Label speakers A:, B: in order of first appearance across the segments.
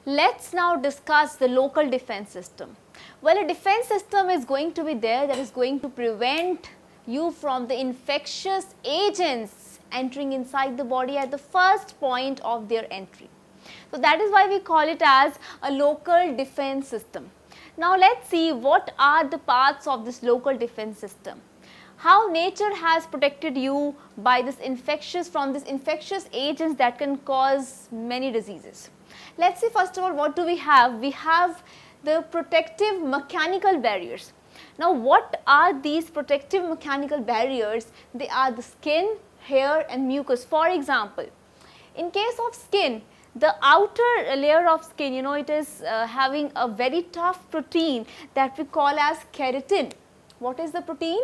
A: Let's now discuss the local defense system. Well, a defense system is going to be there that is going to prevent you from the infectious agents entering inside the body at the first point of their entry. So that is why we call it as a local defense system. Now let's see what are the parts of this local defense system. How nature has protected you by this from this infectious agents that can cause many diseases. Let's see first of all what do we have. We have the protective mechanical barriers. Now what are these protective mechanical barriers? They are the skin, hair and mucus. For example, in case of skin, the outer layer of skin, it is having a very tough protein that we call as keratin. What is the protein?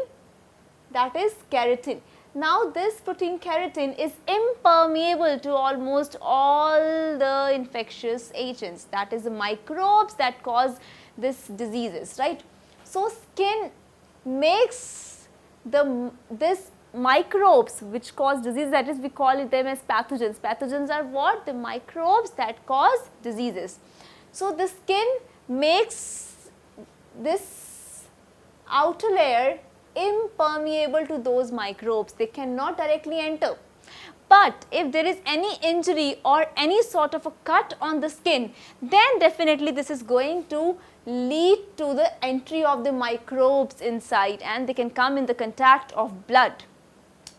A: That is keratin. Now this protein keratin is impermeable to almost all the infectious agents, that is the microbes that cause these diseases, right. So skin makes this microbes which cause disease, that is we call them as pathogens. Pathogens are what? The microbes that cause diseases. So the skin makes this outer layer impermeable to those microbes, they cannot directly enter. But if there is any injury or any sort of a cut on the skin, then definitely this is going to lead to the entry of the microbes inside and they can come in the contact of blood,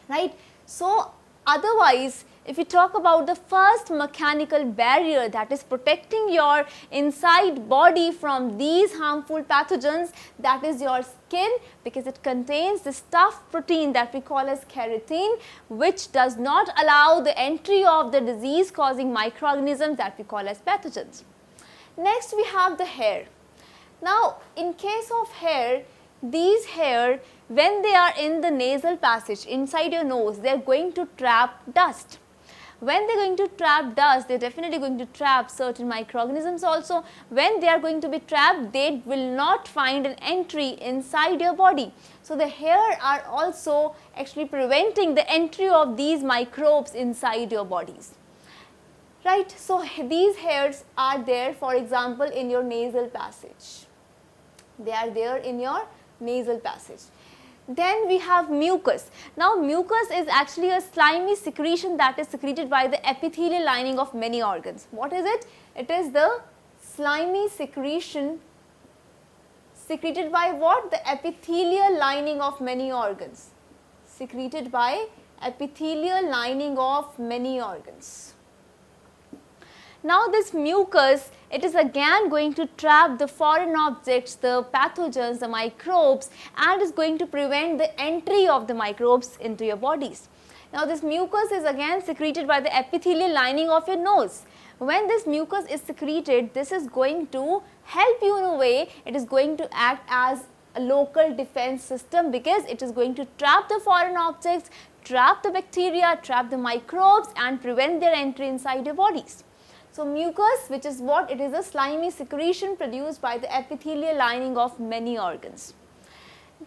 A: right. So otherwise, if we talk about the first mechanical barrier that is protecting your inside body from these harmful pathogens, that is your skin, because it contains this tough protein that we call as keratin, which does not allow the entry of the disease causing microorganisms that we call as pathogens. Next we have the hair. Now in case of hair, these hair, when they are in the nasal passage inside your nose, they are going to trap dust. When they are going to trap dust, they are definitely going to trap certain microorganisms also. When they are going to be trapped, they will not find an entry inside your body. So the hair are also actually preventing the entry of these microbes inside your bodies, right. So these hairs are there, for example, in your nasal passage. They are there in your nasal passage. Then we have mucus. Now mucus is actually a slimy secretion that is secreted by the epithelial lining of many organs. What is it? It is the slimy secretion secreted by what? The epithelial lining of many organs. Secreted by epithelial lining of many organs. Now this mucus, it is again going to trap the foreign objects, the pathogens, the microbes, and is going to prevent the entry of the microbes into your bodies. Now this mucus is again secreted by the epithelial lining of your nose. When this mucus is secreted, this is going to help you in a way, it is going to act as a local defense system because it is going to trap the foreign objects, trap the bacteria, trap the microbes and prevent their entry inside your bodies. So mucus, which is what? It is a slimy secretion produced by the epithelial lining of many organs.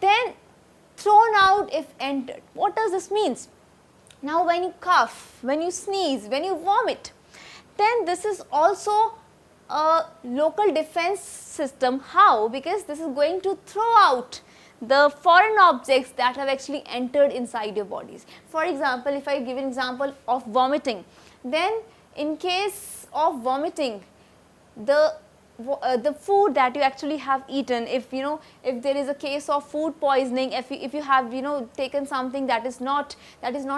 A: Then thrown out if entered. What does this mean? Now when you cough, when you sneeze, when you vomit, then this is also a local defense system. How? Because this is going to throw out the foreign objects that have actually entered inside your bodies. For example, if I give an example of vomiting, then in case of vomiting, the food that you actually have eaten, if there is a case of food poisoning, if you have taken something that is not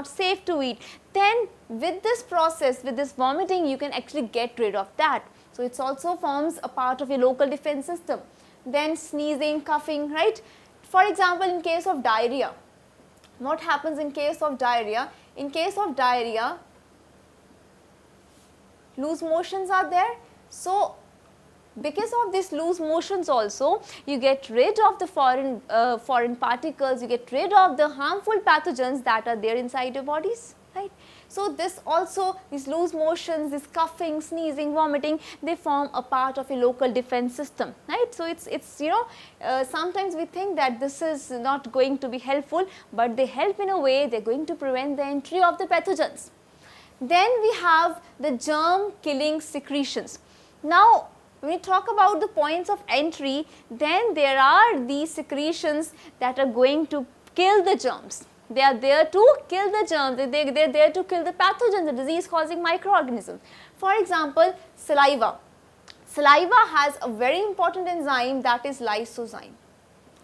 A: safe to eat, then with this process, with this vomiting, you can actually get rid of that. So it also forms a part of your local defense system. Then sneezing, coughing, right. For example, in case of diarrhea, what happens in case of diarrhea? In case of diarrhea, loose motions are there. So because of this loose motions also, you get rid of the foreign particles, you get rid of the harmful pathogens that are there inside your bodies, right. So this also, these loose motions, this coughing, sneezing, vomiting, they form a part of a local defense system, right. So it's sometimes we think that this is not going to be helpful, but they help in a way. They're going to prevent the entry of the pathogens. Then we have the germ killing secretions. Now, when we talk about the points of entry, then there are these secretions that are going to kill the germs. They are there to kill the germs, they are there to kill the pathogens, the disease causing microorganisms. For example, saliva. Saliva has a very important enzyme, that is lysozyme.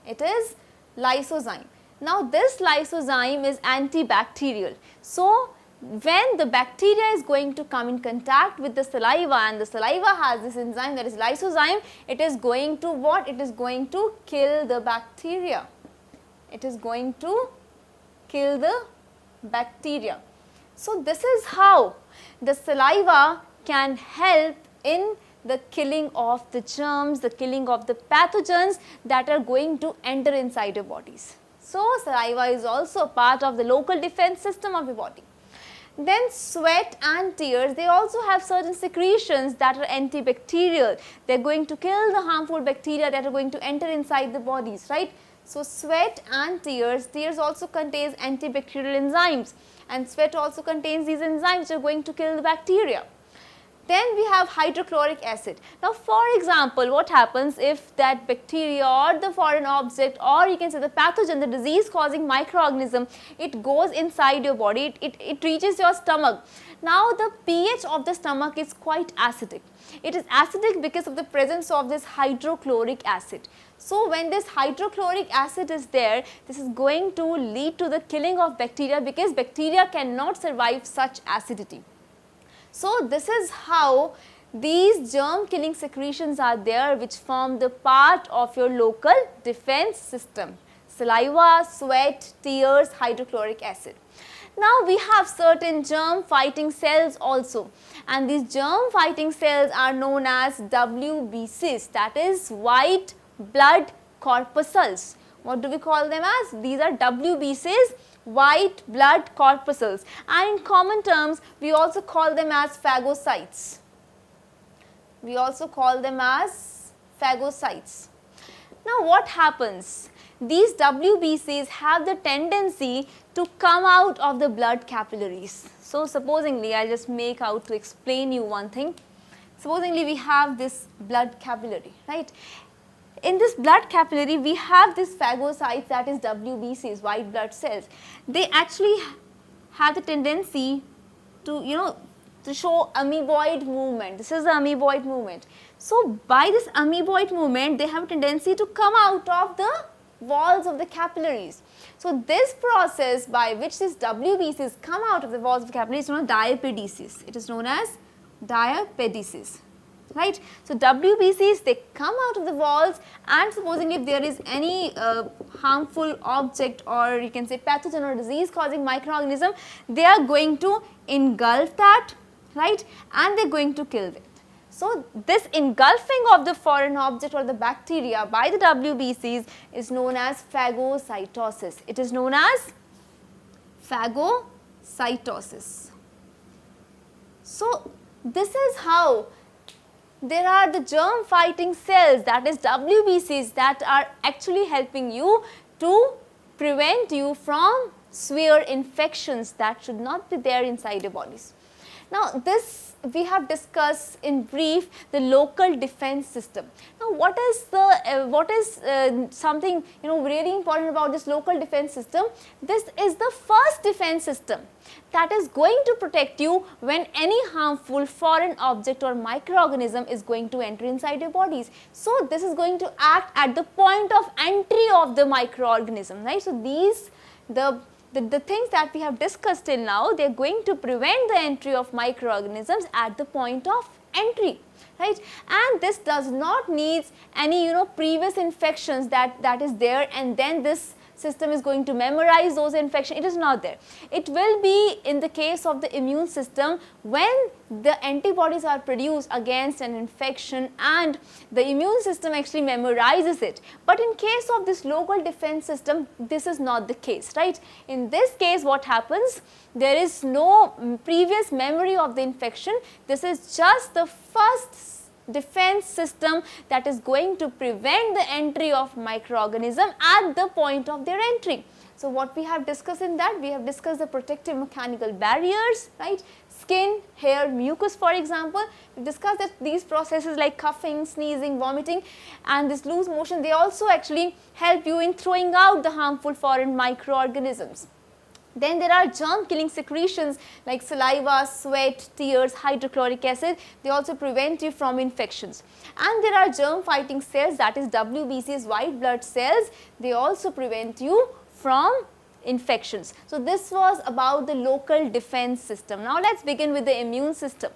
A: It is lysozyme. Now, this lysozyme is antibacterial. So, when the bacteria is going to come in contact with the saliva and the saliva has this enzyme, that is lysozyme, it is going to what? It is going to kill the bacteria. It is going to kill the bacteria. So, this is how the saliva can help in the killing of the germs, the killing of the pathogens that are going to enter inside your bodies. So, saliva is also a part of the local defense system of your body. Then sweat and tears, they also have certain secretions that are antibacterial. They are going to kill the harmful bacteria that are going to enter inside the bodies, right. So, sweat and tears also contains antibacterial enzymes, and sweat also contains these enzymes which are going to kill the bacteria. Then we have hydrochloric acid. Now, for example, what happens if that bacteria or the foreign object, or you can say the pathogen, the disease causing microorganism, it goes inside your body, it reaches your stomach. Now, the pH of the stomach is quite acidic. It is acidic because of the presence of this hydrochloric acid. So, when this hydrochloric acid is there, this is going to lead to the killing of bacteria, because bacteria cannot survive such acidity. So, this is how these germ killing secretions are there, which form the part of your local defense system: saliva, sweat, tears, hydrochloric acid. Now, we have certain germ fighting cells also, and these germ fighting cells are known as WBCs, that is white blood corpuscles. What do we call them as? These are WBCs, white blood corpuscles, and in common terms we also call them as phagocytes. We also call them as phagocytes. Now, what happens? These WBCs have the tendency to come out of the blood capillaries. So, supposingly, I will just make out to explain you one thing. Supposingly, we have this blood capillary, right. In this blood capillary, we have this phagocytes, that is WBCs, white blood cells. They actually have the tendency to, to show amoeboid movement. This is the amoeboid movement. So, by this amoeboid movement, they have a tendency to come out of the walls of the capillaries. So, this process by which these WBCs come out of the walls of the capillaries is known as diapedesis. It is known as diapedesis. Right. So, WBCs, they come out of the walls, and supposing if there is any harmful object, or you can say pathogen or disease causing microorganism, they are going to engulf that, right, and they are going to kill it. So, this engulfing of the foreign object or the bacteria by the WBCs is known as phagocytosis. It is known as phagocytosis. So, this is how there are the germ fighting cells, that is WBCs, that are actually helping you to prevent you from severe infections that should not be there inside your bodies. Now, this we have discussed in brief the local defense system. Now, what is something really important about this local defense system? This is the first defense system that is going to protect you when any harmful foreign object or microorganism is going to enter inside your bodies. So, this is going to act at the point of entry of the microorganism, right. So, these the things that we have discussed till now, they are going to prevent the entry of microorganisms at the point of entry, right. And this does not need any previous infections that is there, and then this system is going to memorize those infections. It is not there. It will be in the case of the immune system when the antibodies are produced against an infection and the immune system actually memorizes it. But in case of this local defense system, this is not the case, right. In this case, what happens? There is no previous memory of the infection. This is just the first defense system that is going to prevent the entry of microorganism at the point of their entry. So, what we have discussed in that? We have discussed the protective mechanical barriers, right, Skin, hair, mucus for example. We discussed that these processes like coughing, sneezing, vomiting and this loose motion, they also actually help you in throwing out the harmful foreign microorganisms. Then there are germ killing secretions like saliva, sweat, tears, hydrochloric acid. They also prevent you from infections. And there are germ fighting cells, that is WBCs, white blood cells. They also prevent you from infections. So this was about the local defense system. Now let's begin with the immune system.